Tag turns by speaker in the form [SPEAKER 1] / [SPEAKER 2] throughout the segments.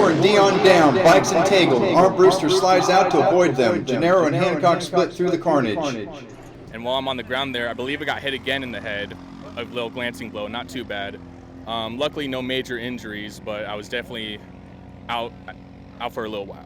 [SPEAKER 1] Moore and Dion down, bikes entangled. Armbruster slides out to avoid them. Gennaro and Hancock split through the carnage.
[SPEAKER 2] And while I'm on the ground there, I believe I got hit again in the head, a little glancing blow, not too bad. Luckily, no major injuries, but I was definitely out for a little while.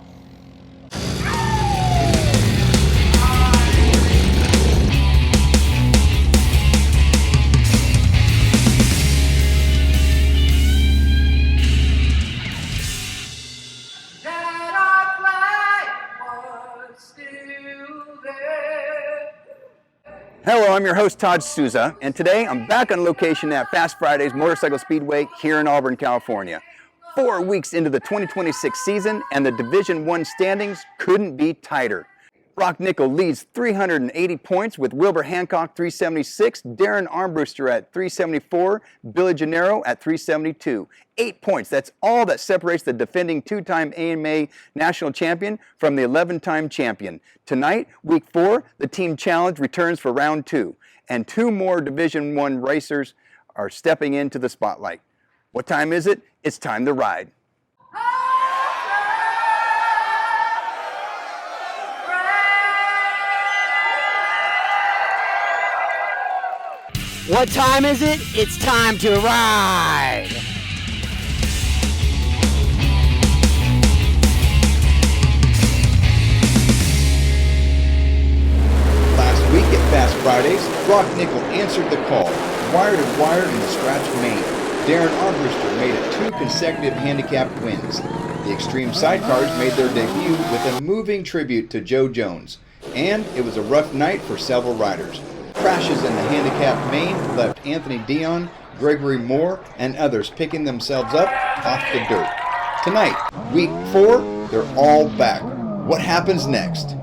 [SPEAKER 3] Hello, I'm your host, Todd Souza, and today I'm back on location at Fast Fridays Motorcycle Speedway here in Auburn, California. 4 weeks into the 2026 season, and the Division I standings couldn't be tighter. Broc Nicol leads 380 points with Wilbur Hancock 376, Darren Armbruster at 374, Billy Gennaro at 372. 8 points, that's all that separates the defending two-time AMA national champion from the 11-time champion. Tonight, week 4, the team challenge returns for round 2, and 2 more Division I racers are stepping into the spotlight. What time is it? It's time to ride.
[SPEAKER 4] What time is it? It's time to ride!
[SPEAKER 1] Last week at Fast Fridays, Broc Nicol answered the call, wire to wire in the scratch main. Darren Armbruster made it 2 consecutive handicap wins. The Extreme Sidecars made their debut with a moving tribute to Joe Jones. And it was a rough night for several riders. Crashes in the Handicap Main left Anthony Dion, Gregory Moore, and others picking themselves up off the dirt. Tonight, week 4, they're all back. What happens next?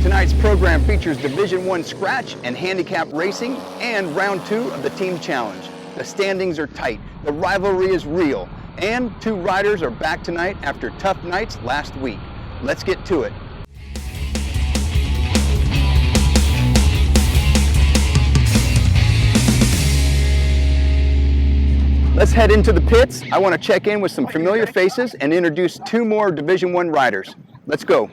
[SPEAKER 3] Tonight's program features Division I scratch and handicap racing and round 2 of the team challenge. The standings are tight, the rivalry is real, and 2 riders are back tonight after tough nights last week. Let's get to it. Let's head into the pits. I want to check in with some familiar faces and introduce 2 more Division I riders. Let's go.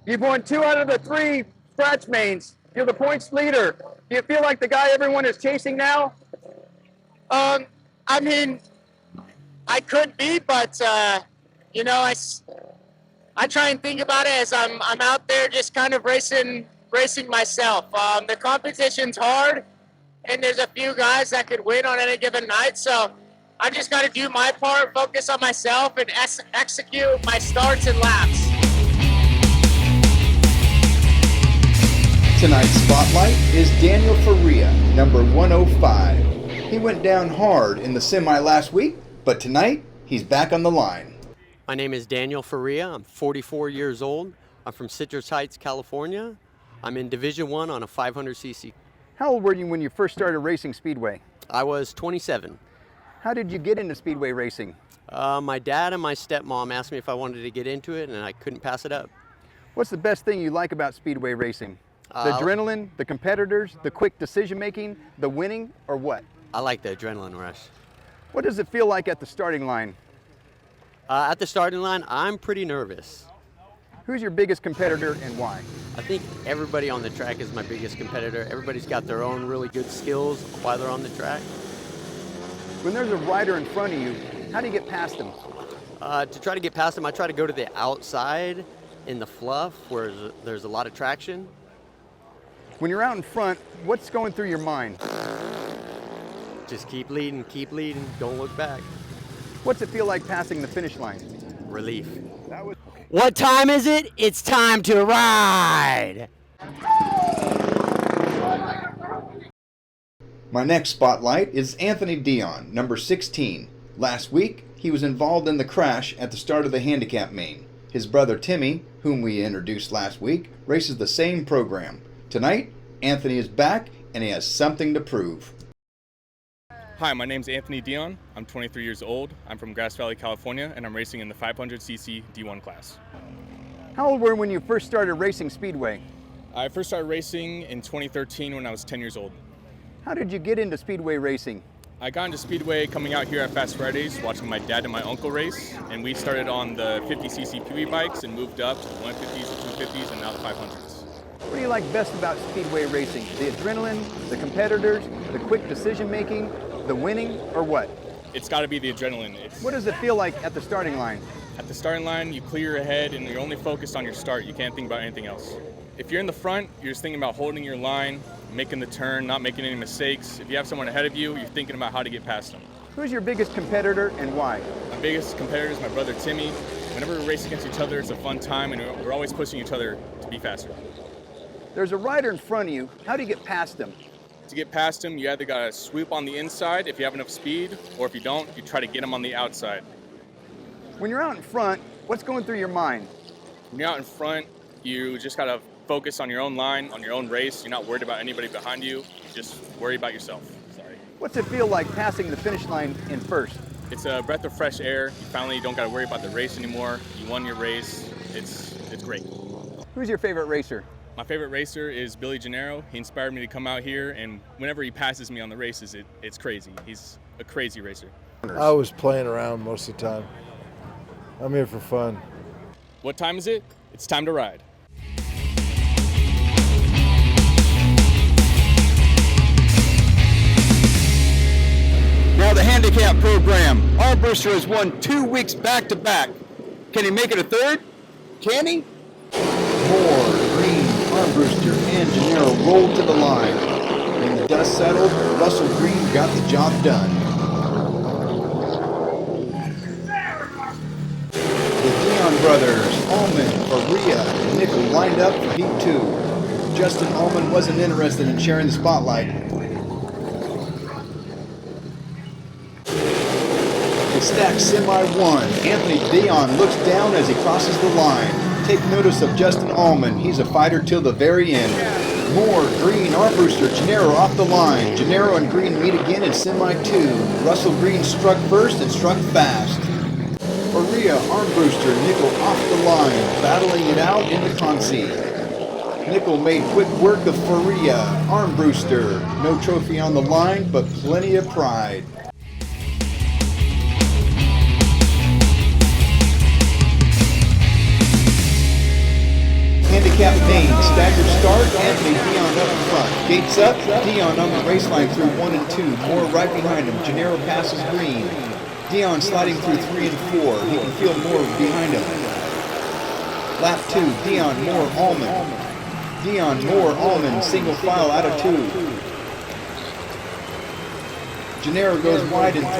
[SPEAKER 3] You've won 2 out of the 3 scratch mains. You're the points leader. Do you feel like the guy everyone is chasing now?
[SPEAKER 5] I mean, I could be, but you know, I try and think about it as I'm out there just kind of racing myself. The competition's hard, and there's a few guys that could win on any given night, so I just got to do my part, focus on myself, and execute my starts and laps.
[SPEAKER 1] Tonight's spotlight is Daniel Faria, number 105. He went down hard in the semi last week, but tonight he's back on the line.
[SPEAKER 6] My name is Daniel Faria. I'm 44 years old. I'm from Citrus Heights, California. I'm in Division I on a 500cc.
[SPEAKER 3] How old were you when you first started racing Speedway?
[SPEAKER 6] I was 27.
[SPEAKER 3] How did you get into Speedway racing?
[SPEAKER 6] My dad and my stepmom asked me if I wanted to get into it, and I couldn't pass it up.
[SPEAKER 3] What's the best thing you like about Speedway racing? The adrenaline, the competitors, the quick decision-making, the winning, or what?
[SPEAKER 6] I like the adrenaline rush.
[SPEAKER 3] What does it feel like at the starting line?
[SPEAKER 6] At the starting line, I'm pretty nervous.
[SPEAKER 3] Who's your biggest competitor and why?
[SPEAKER 6] I think everybody on the track is my biggest competitor. Everybody's got their own really good skills while they're on the track.
[SPEAKER 3] When there's a rider in front of you, how do you get past them?
[SPEAKER 6] To try to get past them, I try to go to the outside in the fluff where there's a lot of traction.
[SPEAKER 3] When you're out in front, what's going through your mind?
[SPEAKER 6] Just keep leading, don't look back.
[SPEAKER 3] What's it feel like passing the finish line?
[SPEAKER 6] Relief.
[SPEAKER 4] What time is it? It's time to ride!
[SPEAKER 1] My next spotlight is Anthony Dion, number 16. Last week, he was involved in the crash at the start of the Handicap Main. His brother Timmy, whom we introduced last week, races the same program. Tonight, Anthony is back and he has something to prove.
[SPEAKER 2] Hi, my name's Anthony Dion. I'm 23 years old. I'm from Grass Valley, California, and I'm racing in the 500cc D1 class.
[SPEAKER 3] How old were you when you first started racing Speedway?
[SPEAKER 2] I first started racing in 2013 when I was 10 years old.
[SPEAKER 3] How did you get into Speedway racing?
[SPEAKER 2] I got into Speedway coming out here at Fast Fridays, watching my dad and my uncle race, and we started on the 50cc PB bikes and moved up to the 150s, the 250s, and now the 500s.
[SPEAKER 3] What do you like best about Speedway racing? The adrenaline, the competitors, the quick decision making, the winning, or what?
[SPEAKER 2] It's got to be the adrenaline.
[SPEAKER 3] What does it feel like at the starting line?
[SPEAKER 2] At the starting line, you clear your head and you're only focused on your start. You can't think about anything else. If you're in the front, you're just thinking about holding your line, making the turn, not making any mistakes. If you have someone ahead of you, you're thinking about how to get past them.
[SPEAKER 3] Who's your biggest competitor and why?
[SPEAKER 2] My biggest competitor is my brother Timmy. Whenever we race against each other, it's a fun time, and we're always pushing each other to be faster.
[SPEAKER 3] There's a rider in front of you. How do you get past them?
[SPEAKER 2] To get past him, you either got to swoop on the inside if you have enough speed, or if you don't, you try to get him on the outside.
[SPEAKER 3] When you're out in front, what's going through your mind?
[SPEAKER 2] When you're out in front, you just got to focus on your own line, on your own race. You're not worried about anybody behind you. You just worry about yourself. Sorry.
[SPEAKER 3] What's it feel like passing the finish line in first?
[SPEAKER 2] It's a breath of fresh air. You finally don't got to worry about the race anymore. You won your race. It's great.
[SPEAKER 3] Who's your favorite racer?
[SPEAKER 2] My favorite racer is Billy Gennaro. He inspired me to come out here, and whenever he passes me on the races, it's crazy. He's a crazy racer.
[SPEAKER 7] I was playing around most of the time. I'm here for fun.
[SPEAKER 2] What time is it? It's time to ride.
[SPEAKER 3] Now the handicap program. Armbruster has won 2 weeks back-to-back. Can he make it a third? Can he?
[SPEAKER 1] Moore, Green, Armbruster, and Gennaro rolled to the line. When the dust settled, Russell Green got the job done. The Dion brothers, Almon, Faria, and Nicol lined up for Heat 2. Justin Almon wasn't interested in sharing the spotlight. The stack semi-1. Anthony Dion looks down as he crosses the line. Take notice of Justin Almon. He's a fighter till the very end. Moore, Green, Armbruster, Gennaro off the line. Gennaro and Green meet again in semi-2. Russell Green struck first and struck fast. Faria, Armbruster, Nicol off the line, battling it out in the consi. Nicol made quick work of Faria. Armbruster, no trophy on the line, but plenty of pride. Handicap Main, staggered start, Anthony Dion up in front. Gates up, Dion on the race line through 1 and 2. Moore right behind him. Gennaro passes Green. Dion sliding through 3 and 4. He can feel Moore behind him. Lap 2, Dion, Moore, Almon. Dion, Moore, Almon, single file out of 2. Gennaro goes wide in 3,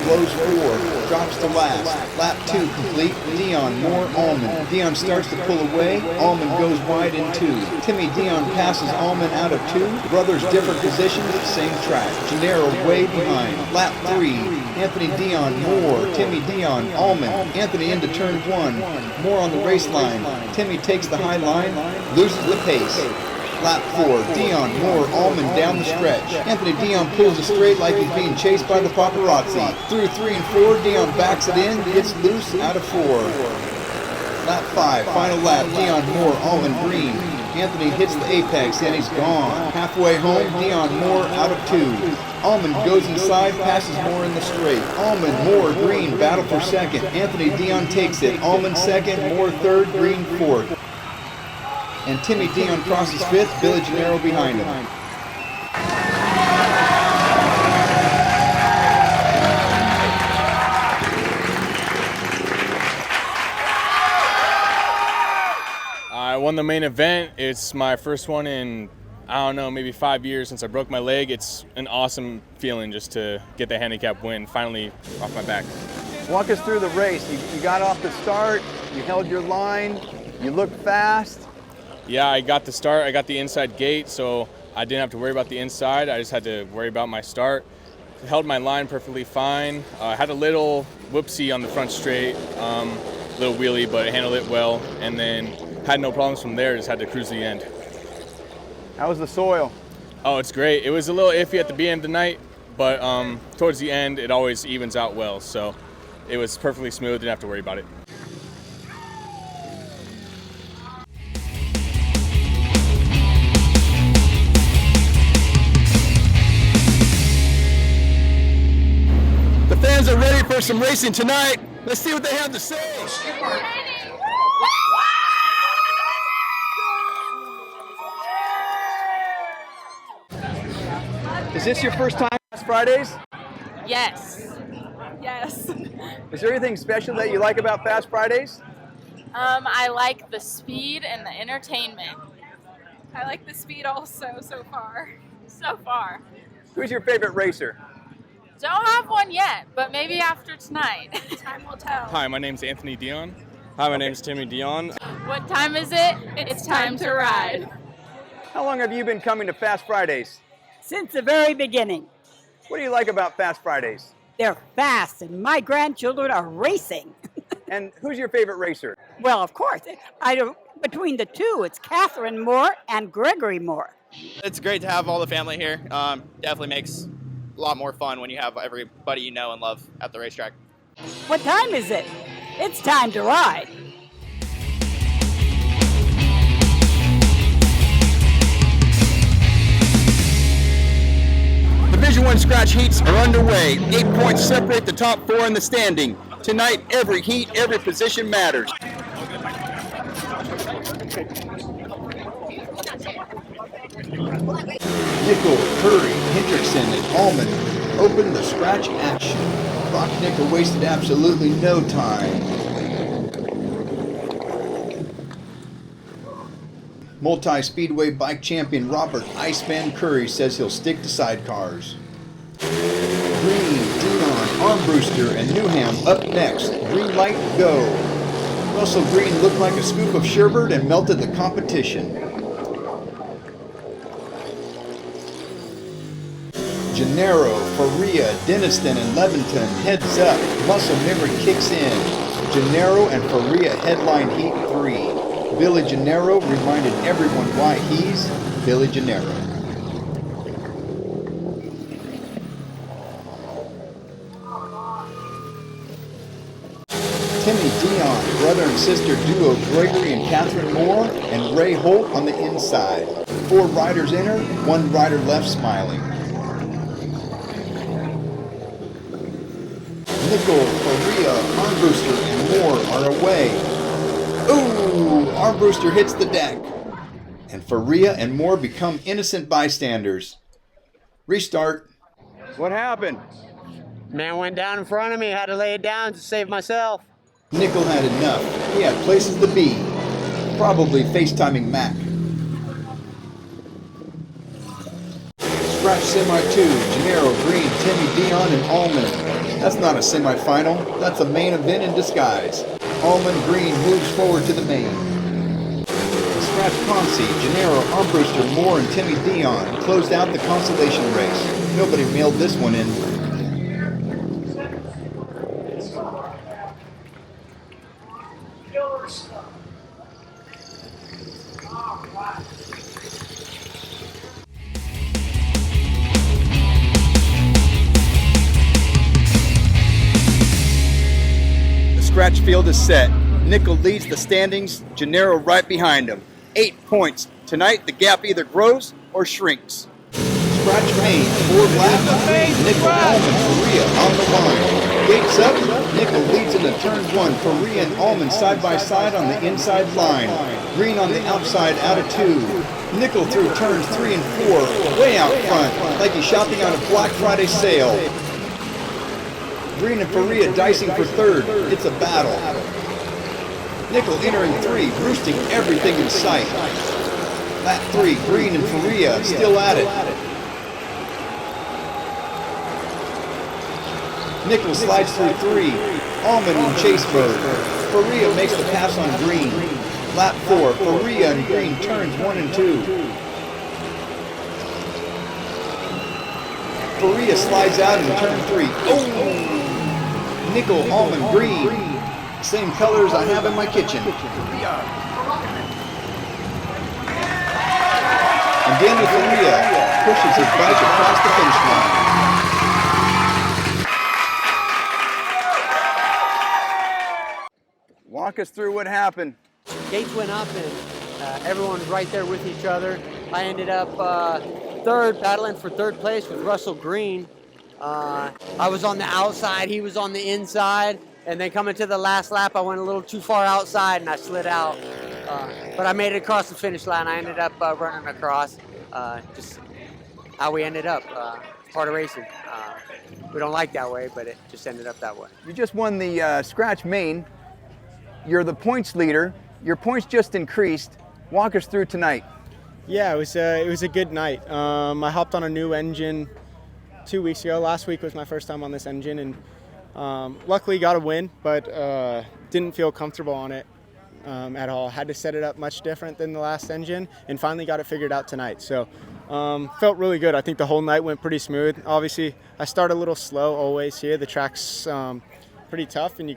[SPEAKER 1] blows 4, drops to last. Lap 2 complete, Dion, Moore, Almon. Dion starts to pull away, Almon goes wide in 2. Timmy Dion passes Almon out of 2. Brothers different positions, same track. Gennaro way behind. Lap 3, Anthony Dion, Moore, Timmy Dion, Almon. Anthony into turn 1, Moore on the race line. Timmy takes the high line, loses the pace. Lap 4, Dion, Moore, Almon down the stretch. Anthony Dion pulls it straight like he's being chased by the paparazzi. Through 3 and 4, Dion backs it in, gets loose out of 4. Lap 5, final lap, Dion, Moore, Almon, Green. Anthony hits the apex and he's gone. Halfway home, Dion, Moore out of 2. Almon goes inside, passes Moore in the straight. Almon, Moore, Green battle for second. Anthony Dion takes it. Almon second, Moore third, Green fourth. And Timmy Dion crosses 5th, Billy Gennaro behind him.
[SPEAKER 2] I won the main event. It's my first one in, I don't know, maybe 5 years since I broke my leg. It's an awesome feeling just to get the handicap win, finally off my back.
[SPEAKER 3] Walk us through the race. You got off the start, you held your line, you looked fast.
[SPEAKER 2] Yeah, I got the start. I got the inside gate, so I didn't have to worry about the inside. I just had to worry about my start. Held my line perfectly fine. Had a little whoopsie on the front straight, little wheelie, but handled it well. And then had no problems from there. Just had to cruise to the end.
[SPEAKER 3] How was the soil?
[SPEAKER 2] Oh, it's great. It was a little iffy at the beginning of the night, but towards the end, it always evens out well. So it was perfectly smooth. Didn't have to worry about it.
[SPEAKER 3] for some racing tonight. Let's see what they have to say. Is this your first time Fast Fridays?
[SPEAKER 8] Yes. Yes.
[SPEAKER 3] Is there anything special that you like about Fast Fridays?
[SPEAKER 8] I like the speed and the entertainment.
[SPEAKER 9] I like the speed also so far.
[SPEAKER 8] So far.
[SPEAKER 3] Who's your favorite racer?
[SPEAKER 8] Don't have one yet, but maybe after tonight.
[SPEAKER 9] Time will tell.
[SPEAKER 2] Hi, my name's Anthony Dion. Hi, my name's Timmy Dion.
[SPEAKER 8] What time is it? It's time to ride.
[SPEAKER 3] How long have you been coming to Fast Fridays?
[SPEAKER 10] Since the very beginning.
[SPEAKER 3] What do you like about Fast Fridays?
[SPEAKER 10] They're fast, and my grandchildren are racing.
[SPEAKER 3] And who's your favorite racer?
[SPEAKER 10] Well, of course, between the two, it's Catherine Moore and Gregory Moore.
[SPEAKER 11] It's great to have all the family here. Definitely makes a lot more fun when you have everybody you know and love at the racetrack.
[SPEAKER 10] What time is it? It's time to ride.
[SPEAKER 3] Division I scratch heats are underway. 8 points separate the top 4 in the standing. Tonight, every heat, every position matters.
[SPEAKER 1] Nicol, Curry, Hendrickson, and Almon opened the scratch action. Broc Nicol wasted absolutely no time. Multi-speedway bike champion Robert Iceman Curry says he'll stick to sidecars. Green, Dion, Armbruster, and Newham up next. Green light, go. Russell Green looked like a scoop of sherbet and melted the competition. Gennaro, Faria, Denniston, and Leventon heads up. Muscle memory kicks in. Gennaro and Faria headline Heat 3. Billy Gennaro reminded everyone why he's Billy Gennaro. Timmy Dion, brother and sister duo Gregory and Catherine Moore, and Ray Holt on the inside. 4 riders enter, 1 rider left smiling. Nicol, Faria, Armbruster, and Moore are away. Ooh, Armbruster hits the deck. And Faria and Moore become innocent bystanders. Restart.
[SPEAKER 3] What happened?
[SPEAKER 6] Man went down in front of me, had to lay it down to save myself.
[SPEAKER 1] Nicol had enough. He had places to be. Probably FaceTiming Mac. Scratch Semi 2, Gennaro, Green, Timmy Dion, and Almon. That's not a semifinal. That's a main event in disguise. Almon Green moves forward to the main. Scratch Ponce, Gennaro, Armbruster, Moore, and Timmy Dion closed out the consolation race. Nobody mailed this one in. The scratch field is set. Nicol leads the standings, Gennaro right behind him. 8 points. Tonight, the gap either grows or shrinks. Scratch Main, 4 laps. Nicol, Almon, Faria on the line. Gates up. Nicol leads into turn 1. Faria and Almon side by side on the inside line. Green on the outside out of 2. Nicol through turns 3 and 4, way out front, like he's shopping on a Black Friday sale. Green and Faria dicing for third. It's a battle. Nicol entering 3, roosting everything in sight. Lap 3, Green and Faria still at it. Nicol slides through 3, Almon in chase mode. Faria makes the pass on Green. Lap 4, Faria and Green turns 1 and 2. Faria slides out in turn 3. Oh! Nicol, Almon, Green. Same colors I have in my kitchen. And Daniel Faria pushes his bike across the finish line.
[SPEAKER 3] Walk us through what happened.
[SPEAKER 6] Gates went up and everyone was right there with each other. I ended up third, battling for third place with Russell Green.
[SPEAKER 4] I was on the outside, he was on the inside, and then coming to the last lap, I went a little too far outside and I slid out. But I made it across the finish line. I ended up running across. Just how we ended up, part of racing. We don't like that way, but it just ended up that way.
[SPEAKER 3] You just won the Scratch Main. You're the points leader. Your points just increased. Walk us through tonight.
[SPEAKER 12] Yeah, it was a good night. I hopped on a new engine 2 weeks ago. Last week was my first time on this engine, and luckily got a win, but didn't feel comfortable on it at all. Had to set it up much different than the last engine, and finally got it figured out tonight. So felt really good. I think the whole night went pretty smooth. Obviously, I start a little slow always here. The track's pretty tough, and you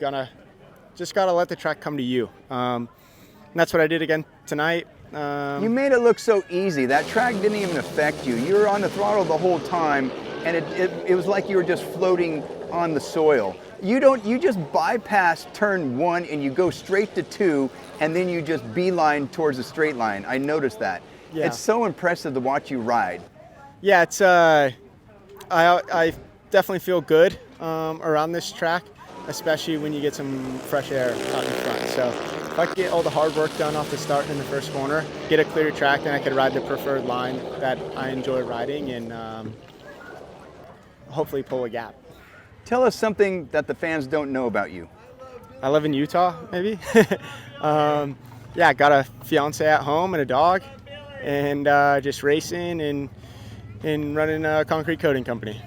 [SPEAKER 12] just gotta let the track come to you. And that's what I did again tonight.
[SPEAKER 3] You made it look so easy. That track didn't even affect you. You were on the throttle the whole time, and it was like you were just floating on the soil. You just bypass turn 1 and you go straight to 2, and then you just beeline towards the straight line. I noticed that.
[SPEAKER 12] Yeah.
[SPEAKER 3] It's so impressive to watch you ride.
[SPEAKER 12] Yeah, it's I definitely feel good around this track, especially when you get some fresh air out in front. So if I could get all the hard work done off the start in the first corner, get a clear track, then I could ride the preferred line that I enjoy riding, and hopefully pull a gap.
[SPEAKER 3] Tell us something that the fans don't know about you.
[SPEAKER 12] I live in Utah, maybe. Yeah, got a fiance at home and a dog, and just racing and running a concrete coating company.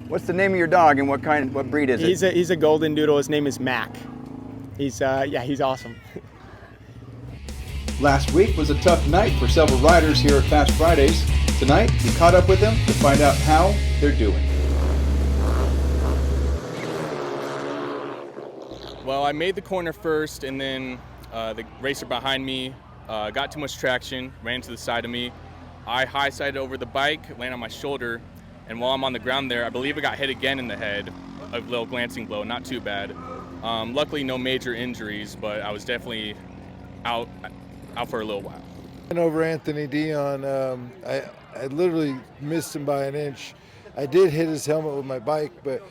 [SPEAKER 3] What's the name of your dog and what breed is it?
[SPEAKER 12] He's a golden doodle. His name is Mac. He's awesome.
[SPEAKER 1] Last week was a tough night for several riders here at Fast Fridays. Tonight, we caught up with them to find out how they're doing.
[SPEAKER 2] Well, I made the corner first, and then the racer behind me got too much traction, ran to the side of me. I high-sided over the bike, landed on my shoulder, and while I'm on the ground there, I believe I got hit again in the head, a little glancing blow, not too bad. Luckily, no major injuries, but I was definitely out for a little while.
[SPEAKER 7] And over Anthony Dion, I literally missed him by an inch. I did hit his helmet with my bike, but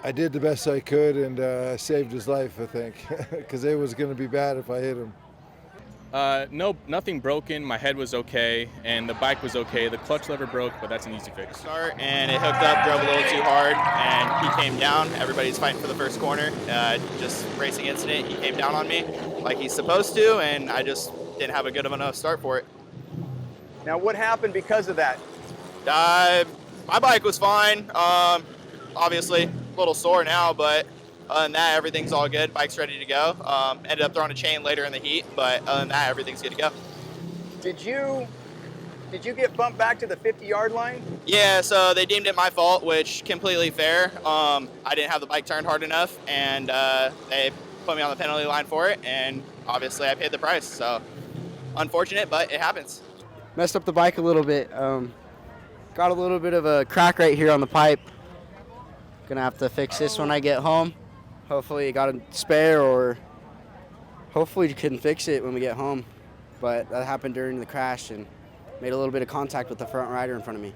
[SPEAKER 7] I did the best I could and saved his life, I think, because it was going to be bad if I hit him.
[SPEAKER 2] No, nothing broken. My head was okay, and the bike was okay. The clutch lever broke, but that's an easy fix.
[SPEAKER 11] Start, and it hooked up, drove a little too hard, and he came down. Everybody's fighting for the first corner. Just racing incident, he came down on me like he's supposed to, and I just didn't have a good enough start for it.
[SPEAKER 3] Now, what happened because of that?
[SPEAKER 11] My bike was fine. Obviously, a little sore now, but other than that, everything's all good. Bike's ready to go. Ended up throwing a chain later in the heat, but other than that, everything's good to go.
[SPEAKER 3] Did you get bumped back to the 50-yard line?
[SPEAKER 11] Yeah, so they deemed it my fault, which completely fair. I didn't have the bike turned hard enough, and they put me on the penalty line for it, and obviously I paid the price. So unfortunate, but it happens.
[SPEAKER 4] Messed up the bike a little bit. Got a little bit of a crack right here on the pipe. Gonna have to fix this when I get home. Hopefully you got a spare, or hopefully you can fix it when we get home. But that happened during the crash and made a little bit of contact with the front rider in front of me.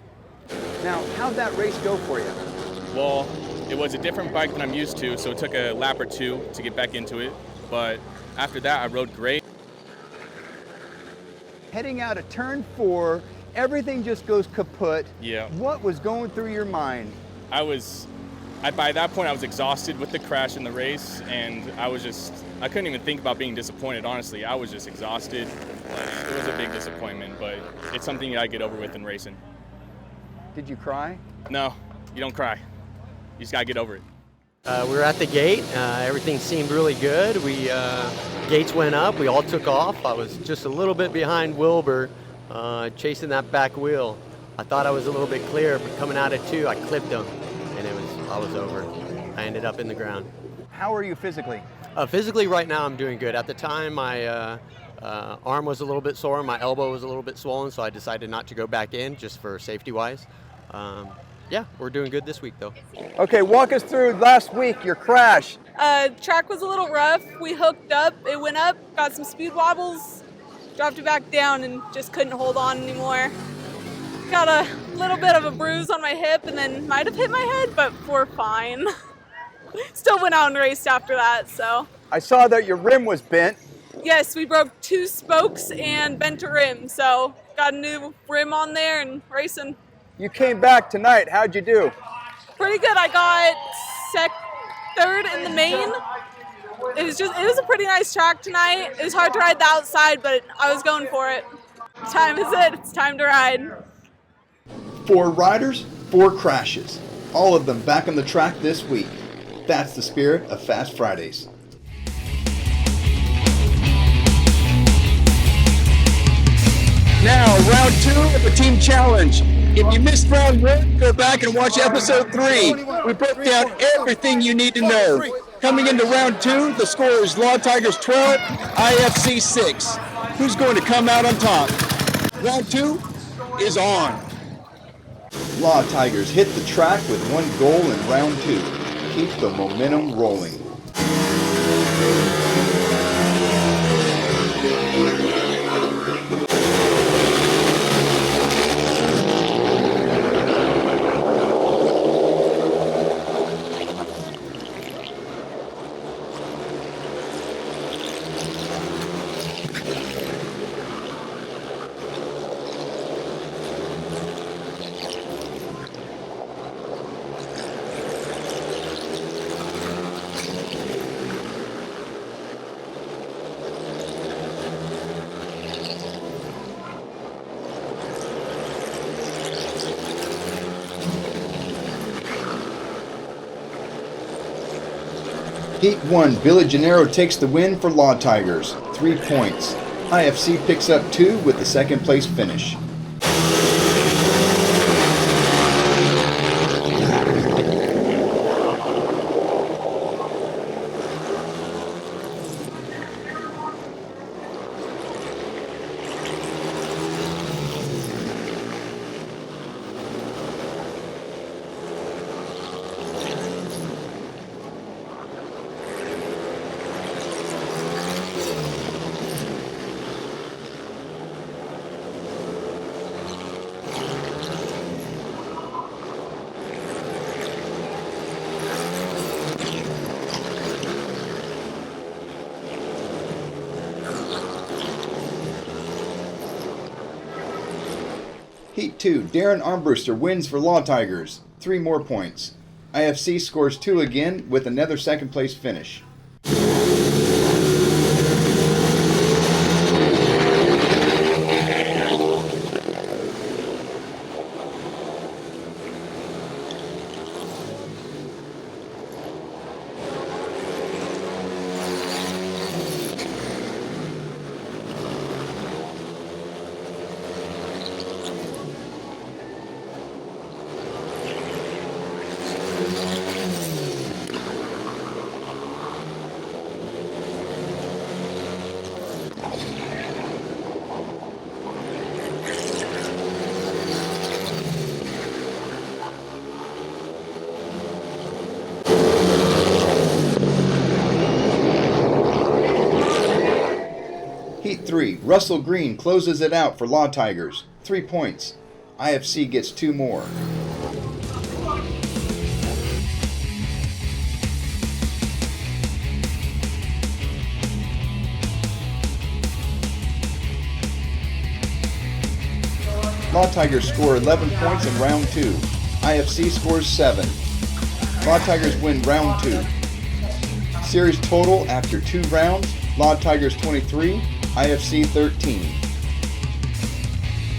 [SPEAKER 3] Now, how'd that race go for you?
[SPEAKER 2] Well, it was a different bike than I'm used to, so it took a lap or two to get back into it. But after that, I rode great.
[SPEAKER 3] Heading out of turn 4, everything just goes kaput.
[SPEAKER 2] Yeah.
[SPEAKER 3] What was going through your mind?
[SPEAKER 2] By that point, I was exhausted with the crash in the race, and I couldn't even think about being disappointed, honestly. I was just exhausted. It was a big disappointment, but it's something that I get over with in racing.
[SPEAKER 3] Did you cry?
[SPEAKER 2] No, you don't cry. You just gotta get over it.
[SPEAKER 6] We were at the gate. Everything seemed really good. Gates went up. We all took off. I was just a little bit behind Wilbur, chasing that back wheel. I thought I was a little bit clear, but coming out at 2, I clipped him, and I was over. I ended up in the ground.
[SPEAKER 3] How are you physically?
[SPEAKER 6] Physically, right now, I'm doing good. At the time, my arm was a little bit sore, my elbow was a little bit swollen, so I decided not to go back in, just for safety-wise. Yeah, we're doing good this week, though.
[SPEAKER 3] Okay, walk us through last week, your crash.
[SPEAKER 9] Track was a little rough. We hooked up, it went up, got some speed wobbles, dropped it back down, and just couldn't hold on anymore. got a little bit of a bruise on my hip and then might have hit my head, but we're fine. Still went out and raced after that, so.
[SPEAKER 3] I saw that your rim was bent.
[SPEAKER 9] Yes, we broke 2 spokes and bent a rim, so got a new rim on there and racing.
[SPEAKER 3] You came back tonight. How'd you do?
[SPEAKER 9] Pretty good. I got third in the main. It was a pretty nice track tonight. It was hard to ride the outside, but I was going for it. Time is it. It's time to ride.
[SPEAKER 1] 4 riders, 4 crashes. All of them back on the track this week. That's the spirit of Fast Fridays.
[SPEAKER 3] Now, round 2 of the team challenge. If you missed round 1, go back and watch episode 3. We broke down everything you need to know. Coming into round 2, the score is Law Tigers 12, IFC 6. Who's going to come out on top? Round 2 is on.
[SPEAKER 1] Law Tigers hit the track with 1 goal in round 2. Keep the momentum rolling. Heat 1, Billy Gennaro takes the win for Law Tigers, 3 points. IFC picks up 2 with the second place finish. Heat 2, Darren Armbruster wins for Law Tigers, 3 more points. IFC scores 2 again with another second place finish. Heat 3, Russell Green closes it out for Law Tigers, 3 points. IFC gets 2 more. Law Tigers score 11 points in round 2. IFC scores 7. Law Tigers win round 2. Series total after 2 rounds, Law Tigers 23, IFC 13.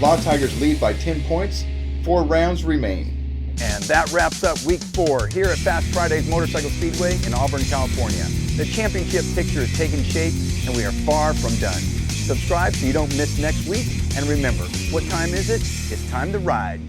[SPEAKER 1] Law Tigers lead by 10 points, 4 rounds remain.
[SPEAKER 3] And that wraps up week 4 here at Fast Fridays Motorcycle Speedway in Auburn, California. The championship picture is taking shape and we are far from done. Subscribe so you don't miss next week. And remember, what time is it? It's time to ride.